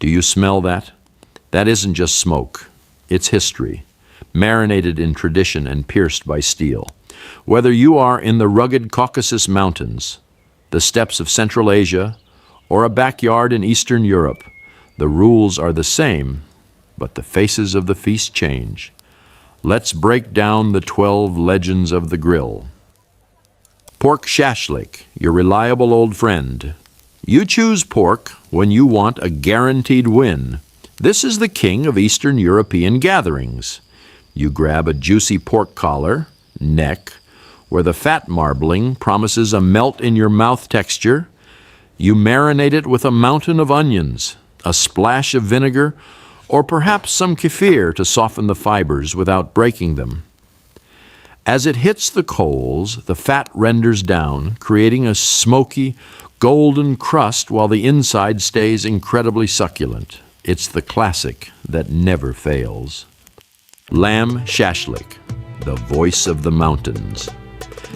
Do you smell that? That isn't just smoke. It's history, marinated in tradition and pierced by steel. Whether you are in the rugged Caucasus Mountains, the steppes of Central Asia, or a backyard in Eastern Europe, the rules are the same, but the faces of the feast change. Let's break down the 12 legends of the grill. Pork Shashlik, your reliable old friend. You choose pork when you want a guaranteed win. This is the king of Eastern European gatherings. You grab a juicy pork collar, neck, where the fat marbling promises a melt-in-your-mouth texture. You marinate it with a mountain of onions, a splash of vinegar, or perhaps some kefir to soften the fibers without breaking them. As it hits the coals, the fat renders down, creating a smoky, golden crust while the inside stays incredibly succulent. It's the classic that never fails. Lamb Shashlik, the voice of the mountains.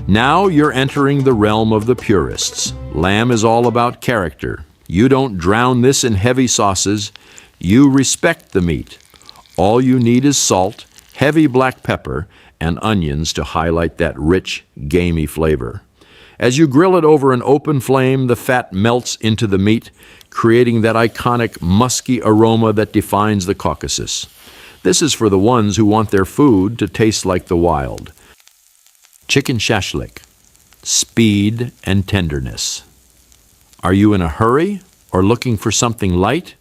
Now you're entering the realm of the purists. Lamb is all about character. You don't drown this in heavy sauces. You respect the meat. All you need is salt, heavy black pepper, and onions to highlight that rich, gamey flavor. As you grill it over an open flame, the fat melts into the meat, creating that iconic musky aroma that defines the Caucasus. This is for the ones who want their food to taste like the wild. Chicken Shashlik, speed and tenderness. Are you in a hurry or looking for something light?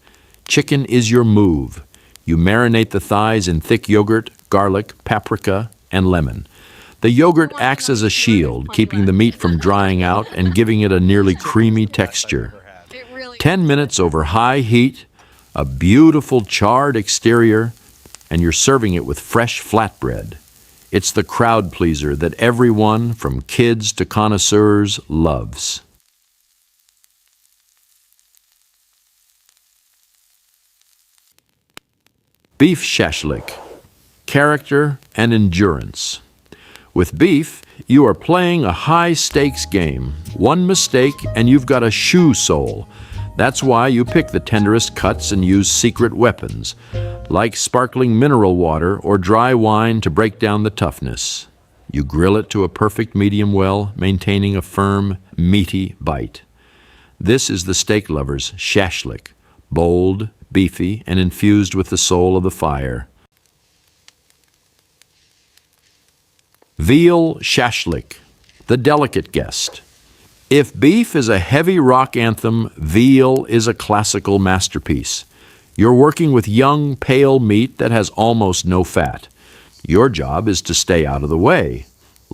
Chicken is your move. You marinate the thighs in thick yogurt, garlic, paprika, and lemon. The yogurt acts as a shield, keeping the meat from drying out and giving it a nearly creamy texture. 10 minutes over high heat, a beautiful charred exterior, and you're serving it with fresh flatbread. It's the crowd pleaser that everyone, from kids to connoisseurs, loves. Beef Shashlik, character and endurance. With beef, you are playing a high-stakes game. One mistake and you've got a shoe sole. That's why you pick the tenderest cuts and use secret weapons, like sparkling mineral water or dry wine to break down the toughness. You grill it to a perfect medium well, maintaining a firm, meaty bite. This is the steak lover's Shashlik, bold, beefy, and infused with the soul of the fire. Veal Shashlik, the delicate guest. If beef is a heavy rock anthem, veal is a classical masterpiece. You're working with young, pale meat that has almost no fat. Your job is to stay out of the way.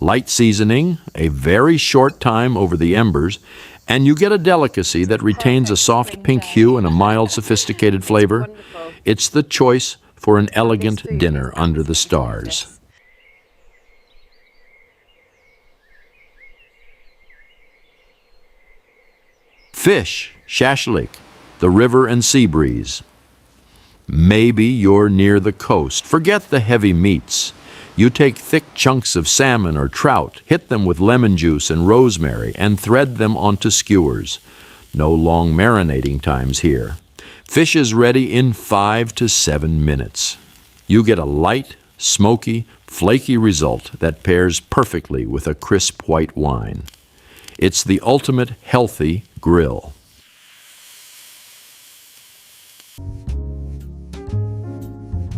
Light seasoning, a very short time over the embers, and you get a delicacy that retains a soft pink hue and a mild, sophisticated flavor. It's the choice for an elegant dinner under the stars. Fish Shashlik, the river and sea breeze. Maybe you're near the coast. Forget the heavy meats. You take thick chunks of salmon or trout, hit them with lemon juice and rosemary, and thread them onto skewers. No long marinating times here. Fish is ready in 5 to 7 minutes. You get a light, smoky, flaky result that pairs perfectly with a crisp white wine. It's the ultimate healthy grill.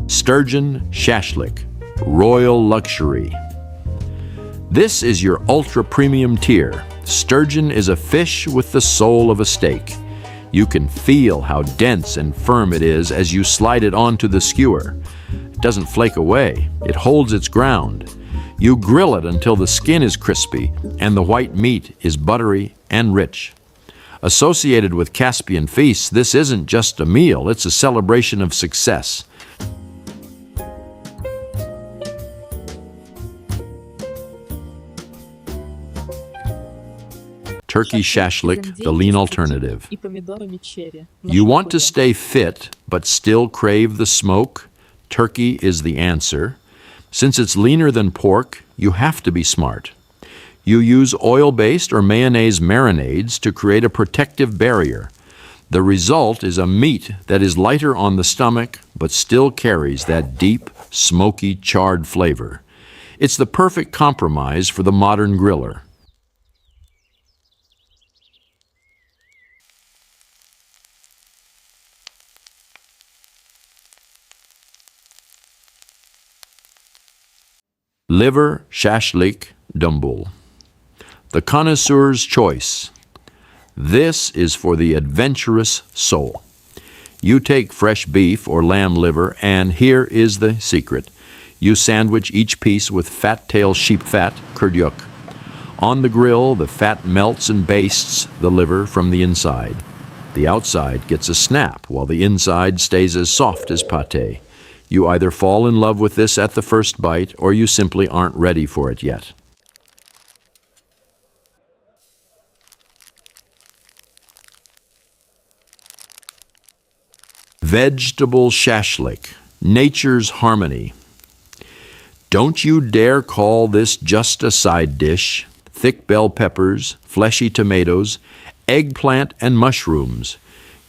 Sturgeon Shashlik, royal luxury. This is your ultra-premium tier. Sturgeon is a fish with the soul of a steak. You can feel how dense and firm it is as you slide it onto the skewer. It doesn't flake away. It holds its ground. You grill it until the skin is crispy and the white meat is buttery and rich. Associated with Caspian feasts, this isn't just a meal, it's a celebration of success. Turkey Shashlik, the lean alternative. You want to stay fit, but still crave the smoke? Turkey is the answer. Since it's leaner than pork, you have to be smart. You use oil-based or mayonnaise marinades to create a protective barrier. The result is a meat that is lighter on the stomach, but still carries that deep, smoky, charred flavor. It's the perfect compromise for the modern griller. Liver Shashlik Dumbul. The connoisseur's choice. This is for the adventurous soul. You take fresh beef or lamb liver, and here is the secret. You sandwich each piece with fat-tail sheep fat, kurdyuk. On the grill, the fat melts and bastes the liver from the inside. The outside gets a snap, while the inside stays as soft as pâté. You either fall in love with this at the first bite, or you simply aren't ready for it yet. Vegetable shashlik, nature's harmony. Don't you dare call this just a side dish. Thick bell peppers, fleshy tomatoes, eggplant, and mushrooms.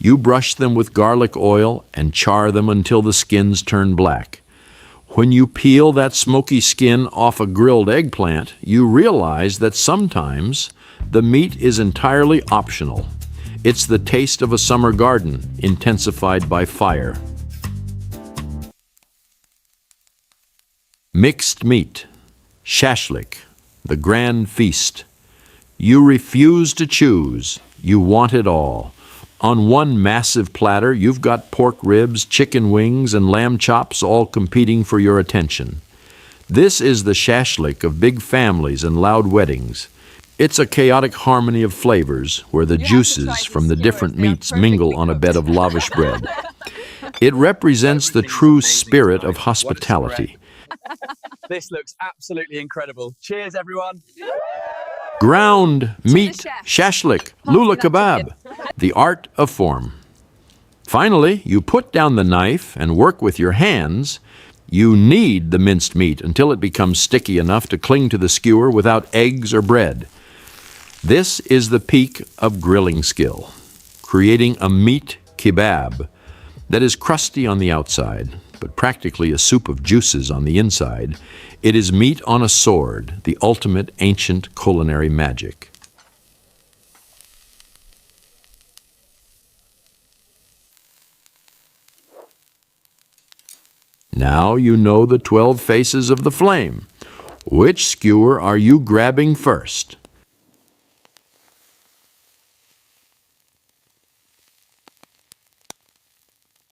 You brush them with garlic oil and char them until the skins turn black. When you peel that smoky skin off a grilled eggplant, you realize that sometimes the meat is entirely optional. It's the taste of a summer garden, intensified by fire. Mixed meat, shashlik, the grand feast. You refuse to choose. You want it all. On one massive platter, you've got pork ribs, chicken wings, and lamb chops all competing for your attention. This is the shashlik of big families and loud weddings. It's a chaotic harmony of flavors where the juices from the different meats mingle on a bed of lavish bread. It represents the true spirit of hospitality. This looks absolutely incredible. Cheers, everyone. Ground meat, shashlik, Lula kebab, the art of form. Finally, you put down the knife and work with your hands. You knead the minced meat until it becomes sticky enough to cling to the skewer without eggs or bread. This is the peak of grilling skill, creating a meat kebab that is crusty on the outside, but practically a soup of juices on the inside. It is meat on a sword, the ultimate ancient culinary magic. Now you know the 12 faces of the flame. Which skewer are you grabbing first?